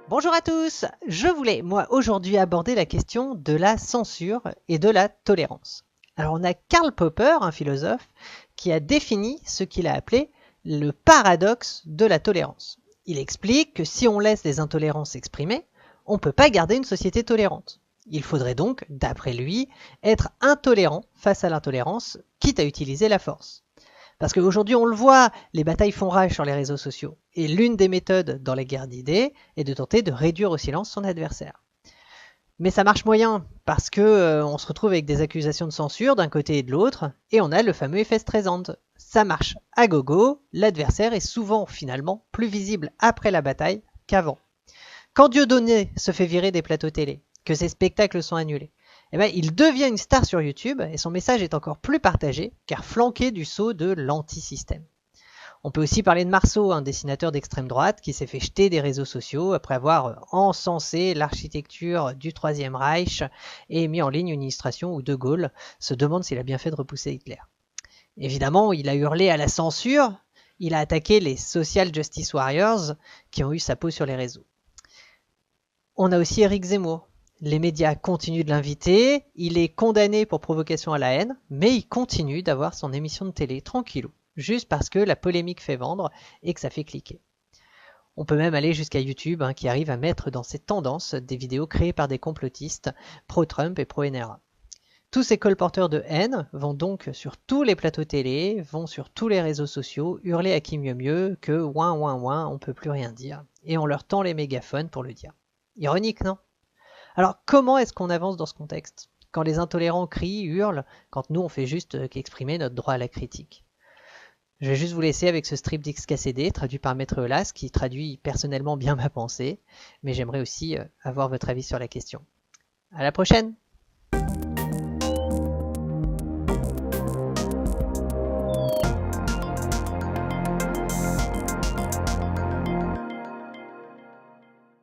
Bonjour à tous, je voulais moi aujourd'hui aborder la question de la censure et de la tolérance. Alors on a Karl Popper, un philosophe, qui a défini ce qu'il a appelé le paradoxe de la tolérance. Il explique que si on laisse les intolérances s'exprimer, on ne peut pas garder une société tolérante. Il faudrait donc, d'après lui, être intolérant face à l'intolérance, quitte à utiliser la force. Parce qu'aujourd'hui, on le voit, les batailles font rage sur les réseaux sociaux. Et l'une des méthodes dans la guerre d'idées est de tenter de réduire au silence son adversaire. Mais ça marche moyen, parce que on se retrouve avec des accusations de censure d'un côté et de l'autre, et on a le fameux effet Streisand. Ça marche à gogo, l'adversaire est souvent finalement plus visible après la bataille qu'avant. Quand Dieudonné se fait virer des plateaux télé, que ses spectacles sont annulés, eh ben, il devient une star sur YouTube et son message est encore plus partagé car flanqué du sceau de l'anti-système. On peut aussi parler de Marceau, un dessinateur d'extrême droite qui s'est fait jeter des réseaux sociaux après avoir encensé l'architecture du Troisième Reich et mis en ligne une illustration où De Gaulle se demande s'il a bien fait de repousser Hitler. Évidemment, il a hurlé à la censure, il a attaqué les Social Justice Warriors qui ont eu sa peau sur les réseaux. On a aussi Éric Zemmour. Les médias continuent de l'inviter, il est condamné pour provocation à la haine, mais il continue d'avoir son émission de télé tranquillou, juste parce que la polémique fait vendre et que ça fait cliquer. On peut même aller jusqu'à YouTube qui arrive à mettre dans ses tendances des vidéos créées par des complotistes pro-Trump et pro-NRA. Tous ces colporteurs de haine vont donc sur tous les plateaux télé, vont sur tous les réseaux sociaux, hurler à qui mieux mieux que ouin ouin ouin, on peut plus rien dire, et on leur tend les mégaphones pour le dire. Ironique, non ? Alors comment est-ce qu'on avance dans ce contexte? Quand les intolérants crient, hurlent, quand nous on fait juste qu'exprimer notre droit à la critique. Je vais juste vous laisser avec ce strip d'XKCD traduit par Maître Elas qui traduit personnellement bien ma pensée, mais j'aimerais aussi avoir votre avis sur la question. À la prochaine!